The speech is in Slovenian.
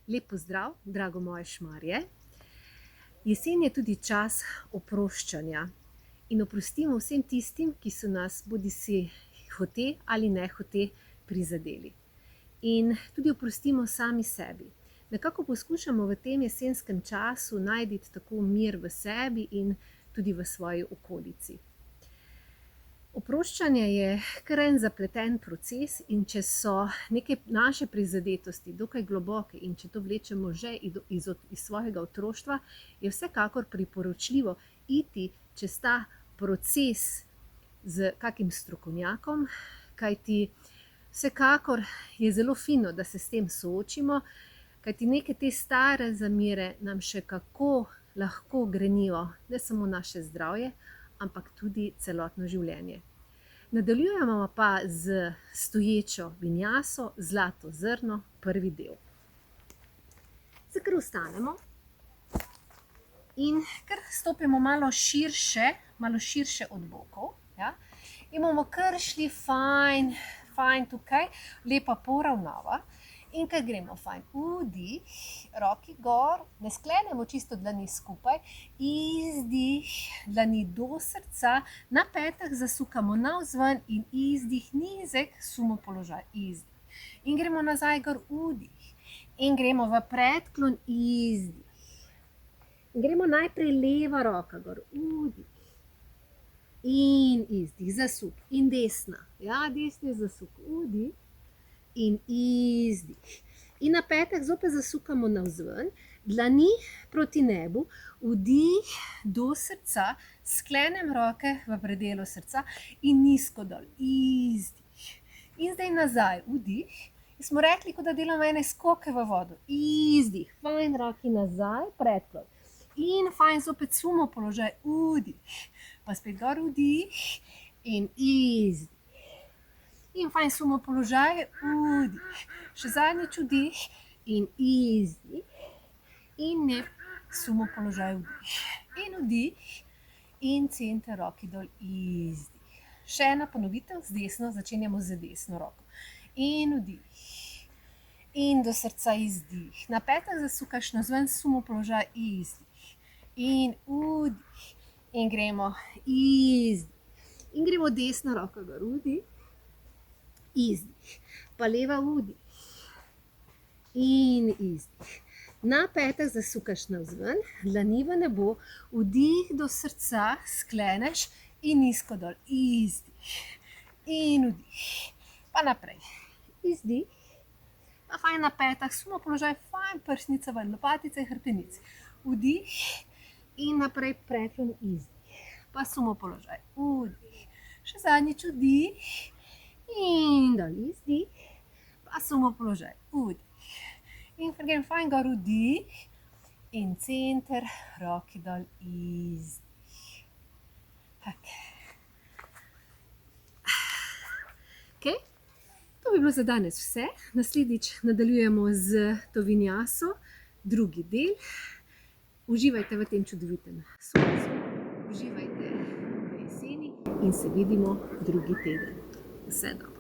Lep pozdrav, drago moje Šmarje. Jesen je tudi čas oproščanja in oprostimo vsem tistim, ki so nas bodisi hote ali nehote prizadeli. In tudi oprostimo sami sebi. Nekako poskušamo v tem jesenskem času najti tako mir v sebi in tudi v svoji okolici. Oproščanje je kar en zapleten proces in če so neke naše prizadetosti dokaj globoke in če to vlečemo že iz svojega otroštva, je vsekakor priporočljivo iti čez ta proces z kakim strokovnjakom, kajti vsekakor je zelo fino, da se s tem soočimo, kajti neke te stare zamere nam še kako lahko grenijo ne samo naše zdravje, ampak tudi celotno življenje. Nadaljujemo pa z stoječo vinjaso Zlato zrno, prvi del. Zdaj kar vstanemo in kar stopimo malo širše od bokov. Ja? In bomo kar šli fajn tukaj, lepa poravnava. In kaj gremo fajn, vdih, roki gor, ne sklenemo čisto dlani skupaj, izdih, dlani do srca, na petah zasukamo navzven in izdih, nizek, sumo položaj, izdih. In gremo nazaj gor, vdih, in gremo v predklon, izdih. In gremo najprej leva roka gor, vdih, in izdih, zasuk, in desna, ja, desni zasuk, vdih. In izdih. In na petah zopet zasukamo navzven, dlani proti nebu, vdih do srca, sklenem roke v predelu srca in nizko dol, izdih. In zdaj nazaj, vdih. In smo rekli, kot da delamo ene skoke v vodo, izdih, fajn roki nazaj, predklon. In fajn zopet sumo položaj, vdih. Pa spet gor, vdih in izdih. In fajn sumo položaj, vdih, še zadnjič vdih in izdih, in ne sumo položaj, vdih, in vdih, in center roki dol, izdih. Še ena ponovitev z desno, začenjamo z desno roko. In vdih, in do srca izdih, na petah zasukaš navzven, sumo položaj, izdih, in vdih, in gremo izdih, in gremo desno roko gor, vdih, izdih, pa leva vdih in izdih. Na petah zasukaš navzven, dlani v nebo, vdih do srca, skleneš in nizko dol, izdih in vdih. Pa naprej, izdih, pa fajn na petah, sumo položaj, fajn prsnica ven, lopatice in hrbtenice. Vdih in naprej predklon, izdih, pa sumo položaj, vdih, še zadnjič vdih. In dol, izdih, pa sumo položaj, vdih. In grem fajn gor, vdih, in center, roki dol, izdih. Okej, to bi bilo za danes vse. Naslednjič nadaljujemo z to vinjaso, drugi del. Uživajte v tem čudovitem soncu, uživajte v jeseni in se vidimo drugi teden. Vse dobro.